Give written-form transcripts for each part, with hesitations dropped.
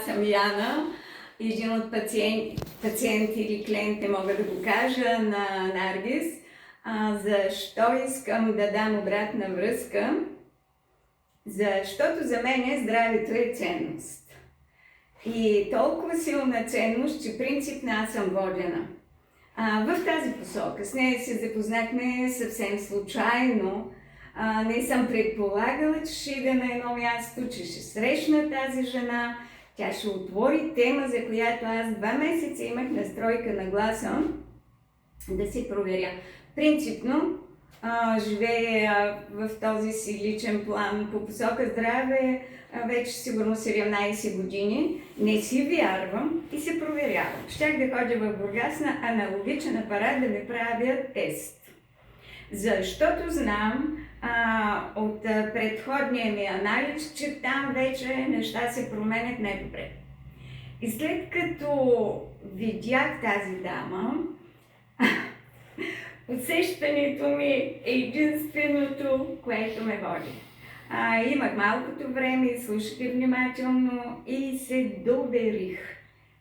съм Яна. Един от пациенти или клиенти мога да го кажа на Наргис. Защо искам да дам обратна връзка? Защото за мен здравето е ценност. И толкова силна ценност, че принципно аз съм водена в тази посока. С нея се запознахме съвсем случайно. Не съм предполагала, че ще ида на едно място, че ще срещна тази жена. Тя ще отвори тема, за която аз 2 месеца имах настройка на гласа да си проверя. Принципно живея в този си личен план по посока здраве вече сигурно 17 години. Не си вярвам и се проверявам. Щях да ходя в Бургас на аналогичен апарат да ми правят тест. Защото знам от предходния ми анализ, че там вече неща се променят най-добре. И след като видях тази дама, усещането ми е единственото, което ме води. Имах малкото време, слушах внимателно и се доверих.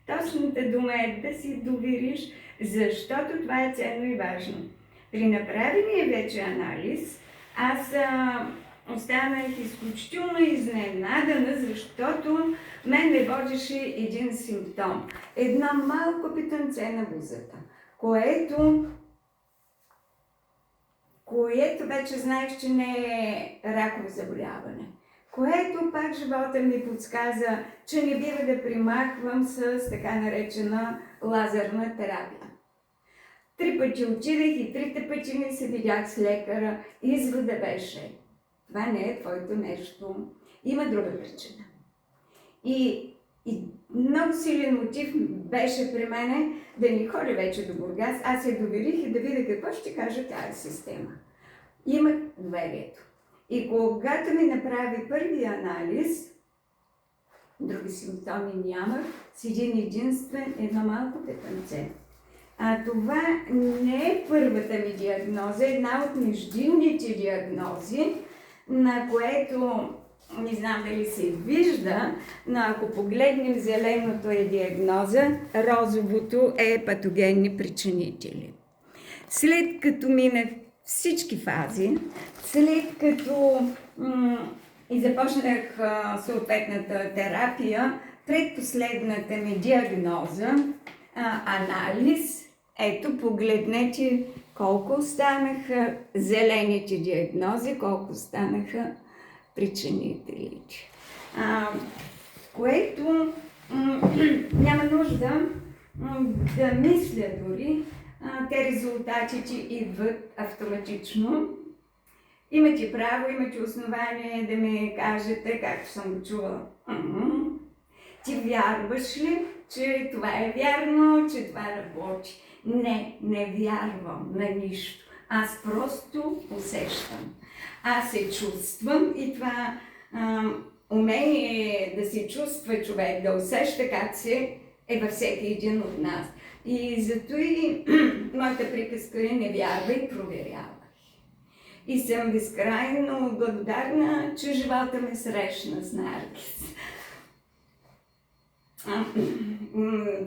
Точната дума е да си довериш, защото това е ценно и важно. При направения вече анализ, аз останах изключително изненадана, защото мен ме водеше един симптом. Едно малко питънце на бузата, което вече знаех, че не е раково заболяване. Което пак живота ми подсказа, че не бива да примахвам с така наречена лазерна терапия. 3 пъти отидах и 3-те пъти не се видях с лекара. Извода беше: това не е твоето нещо. Има друга причина. И много силен мотив беше при мене да не ходя вече до Бургас. Аз се доверих и да видя какво ще каже тази система. Имах доверието. И когато ми направи първия анализ, други симптоми нямах, с един единствен, едно малко питънце. Това не е първата ми диагноза, една от междинните диагнози, на което не знам дали се вижда, но ако погледнем зеленото е диагноза, розовото е патогенни причинители. След като минах всички фази, след като и започнах съответната терапия, предпоследната ми диагноза, анализ, ето погледнете колко останаха зелените диагнози, колко останаха причинителите. Което няма нужда да мисля дори, те резултатите идват автоматично. Имате право, имате основание да ми кажете, както съм го чувала. Ти вярваш ли, че това е вярно, че това работи? Не вярвам на нищо. Аз просто усещам. Аз се чувствам и това умение да се чувства човек, да усеща как се е във всеки един от нас. И зато и моята приказка е: не вярвай, проверявай. И съм безкрайно благодарна, че живота ме срещна с Наргис.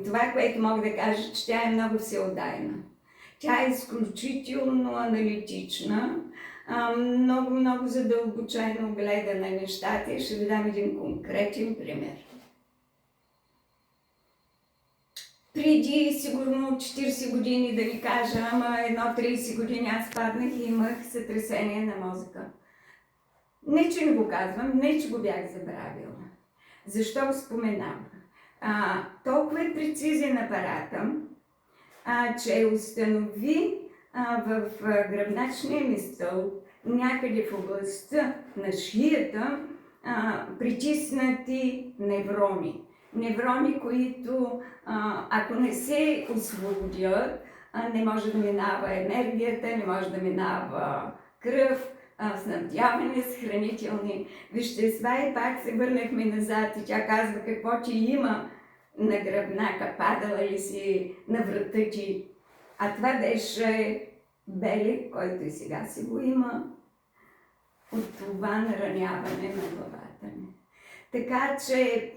Това, което мога да кажа, че тя е много всеотдайна. Тя е изключително аналитична, много задълбочено гледа на нещата. И ще ви дам един конкретен пример. Преди сигурно 40 години, да ви кажа, едно 30 години аз паднах и имах сътресение на мозъка. Не, че не го казвам, не, че го бях забравила. Защо го споменавам? Толкова е прецизен апарата, че установи в гръбначния ми стълб, някъде в областта на шията, притиснати неврони. Неврони, които ако не се освободят, не може да минава енергията, не може да минава кръв, снабдяване с хранителни вещества. И пак се върнахме назад и тя казва: какво ти има на гръбнака, падала ли си на врата ти? А това беше белег, който и сега си го има от това нараняване на главата ми. Така че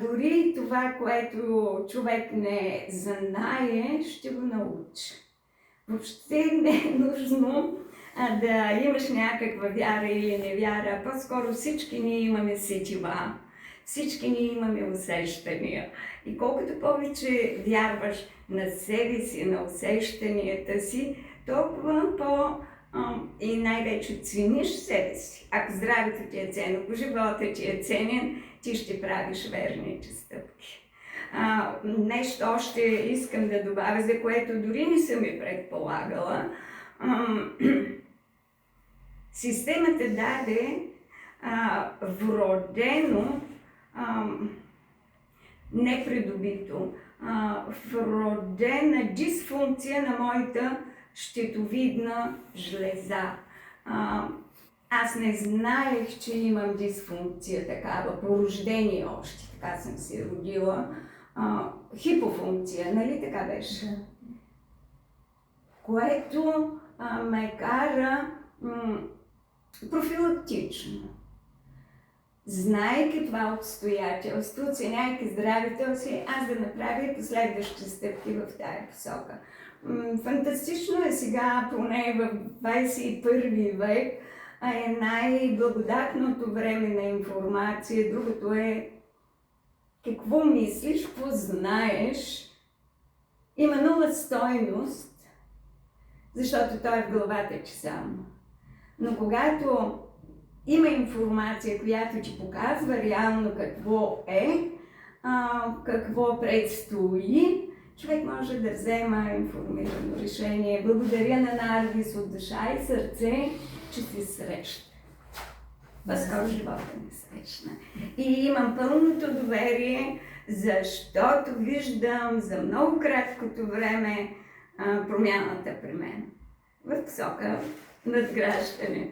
дори това, което човек не знае, ще го научи. Въобще не е нужно да имаш някаква вяра или невяра. По-скоро всички ние имаме сетива, всички ние имаме усещания. И колкото повече вярваш на себе си, на усещанията си, толкова и най-вече цениш себе си. Ако здравето ти е ценно, ако живота ти е ценен, ти ще правиш верните стъпки. Нещо още искам да добавя, за което дори не съм и предполагала. Системата даде вродено, непридобито, вродена дисфункция на моята щитовидна жлеза. Аз не знаех, че имам дисфункция такава, по рождение още, така съм се родила. Хипофункция, нали така беше? Да. Което ме кара профилактично. Знаейки това обстоятелство, оценяйки здравето си, аз да направя последващи стъпки в тая посока. Фантастично е сега, поне в 21 век, е най-благодатното време на информация. Другото е какво мислиш, какво знаеш, има нула стойност, защото той е в главата ти само. Но когато има информация, която ти показва реално какво е, какво предстои, човек може да взема информирано решение. Благодаря на Наргис от душа и сърце, че си среща. По-скоро живота не срещна. И имам пълното доверие, защото виждам за много краткото време промяната при мен в посока надграждане.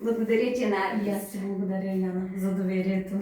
Благодаря ти, Наргис. И аз ти благодаря, Яна, за доверието.